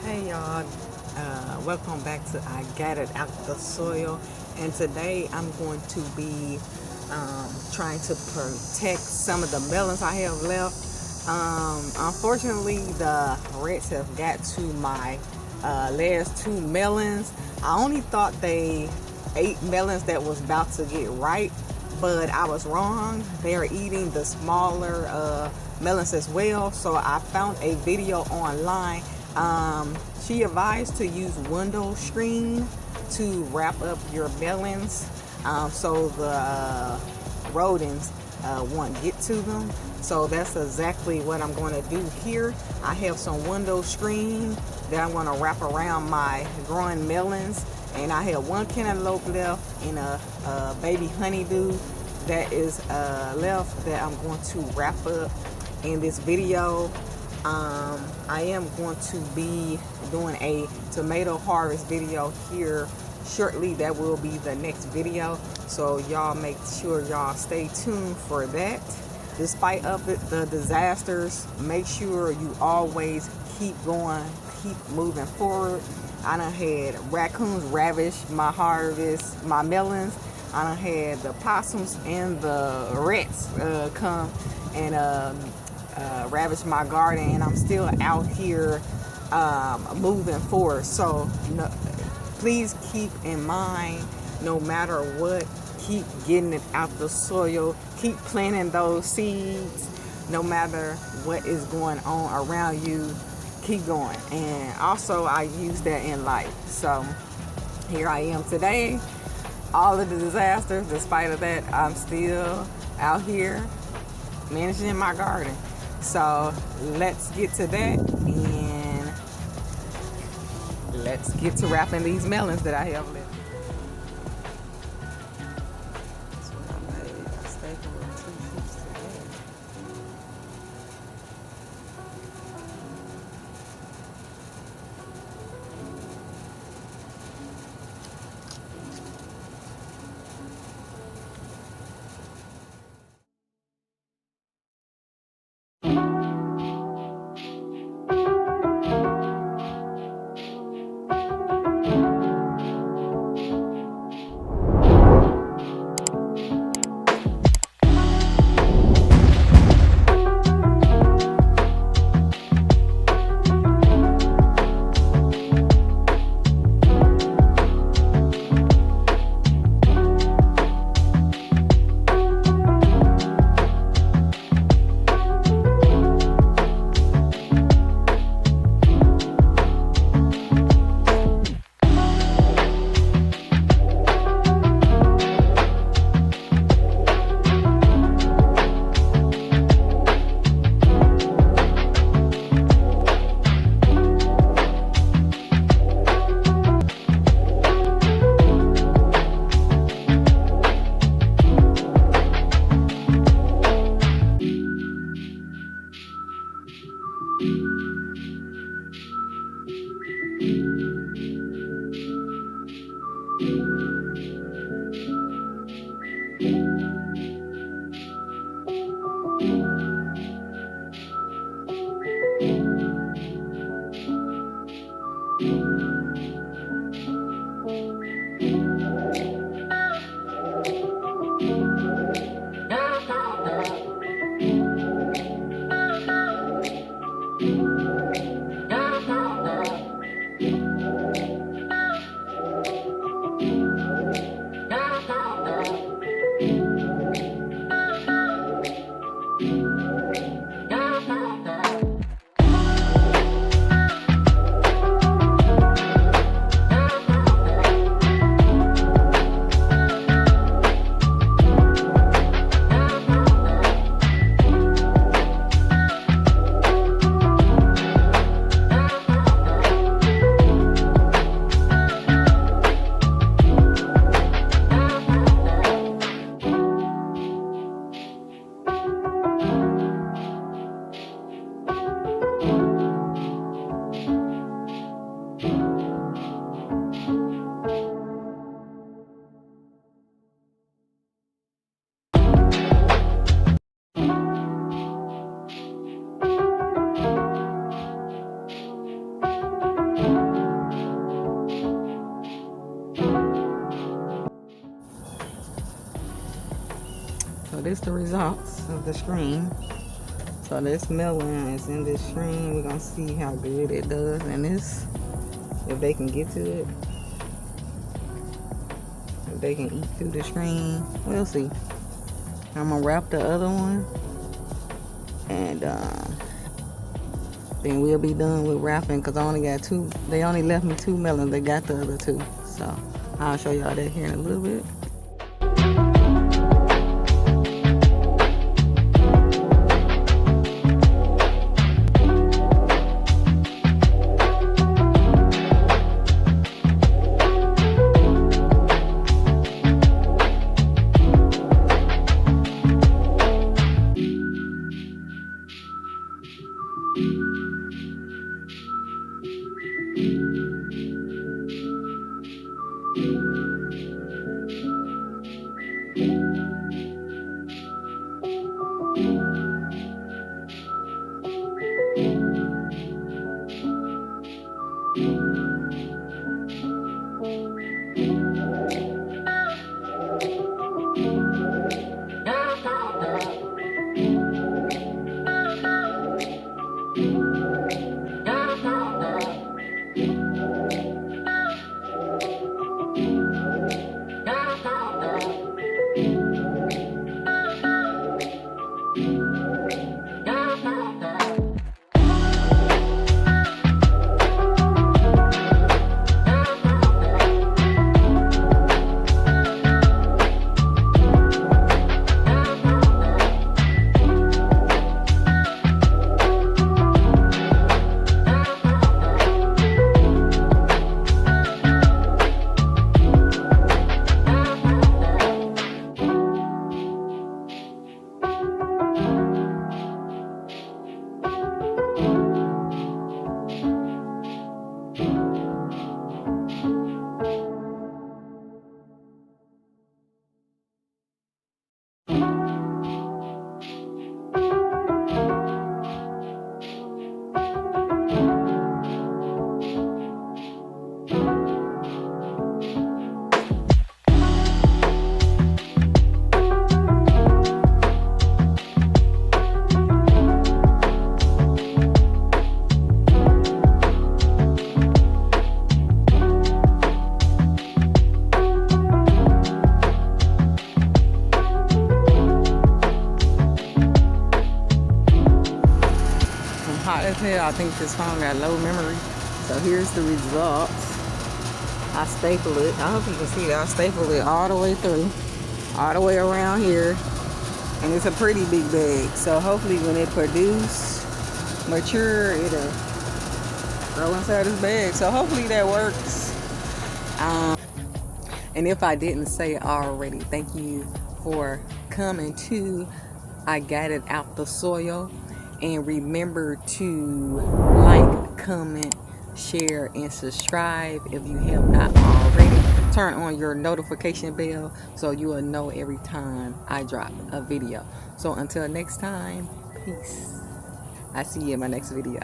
Hey y'all, welcome back to I Got It Out the Soil, and today I'm going to be trying to protect some of the melons I have left. Unfortunately, the rats have got to my last two melons. I only thought they ate melons that was about to get ripe, but I was wrong. They're eating the smaller melons as well. So I found a video online. She advised to use window screen to wrap up your melons, so the rodents won't get to them. So that's exactly what I'm going to do here. I have some window screen that I'm going to wrap around my growing melons, and I have one cantaloupe left and a baby honeydew that is left that I'm going to wrap up in this video. I am going to be doing a tomato harvest video here shortly. That will be the next video, so y'all make sure y'all stay tuned for that. Despite of the disasters, make sure you always keep going, keep moving forward. I done had raccoons ravish my harvest, my melons. I done had the possums and the rats come and ravage my garden, and I'm still out here moving forward. So no, please keep in mind, no matter what, keep getting it out the soil, keep planting those seeds. No matter what is going on around you, keep going. And also, I use that in life. So here I am today. All of the disasters, despite of that, I'm still out here managing my garden. So let's get to that, and let's get to wrapping these melons that I have left. That's what I made. I stapled with 2 sheets today. the results of the screen. So this melon is in this screen. We're gonna see how good it does in this, if they can get to it, if they can eat through the screen. We'll see. I'm gonna wrap the other one, and then we'll be done with wrapping, because I only got two. They only left me 2 melons. They got the other 2, so I'll show y'all that here in a little bit. Hot as hell. I think this phone got low memory. So here's the results. I staple it. I hope you can see that. I staple it all the way through, all the way around here. And it's a pretty big bag. So hopefully when it produce, mature, it'll go inside this bag. So hopefully that works. And if I didn't say it already, thank you for coming to I Got It Out the Soil. And remember to like, comment, share, and subscribe if you have not already. Turn on your notification bell so you will know every time I drop a video. So until next time, peace. I see you in my next video.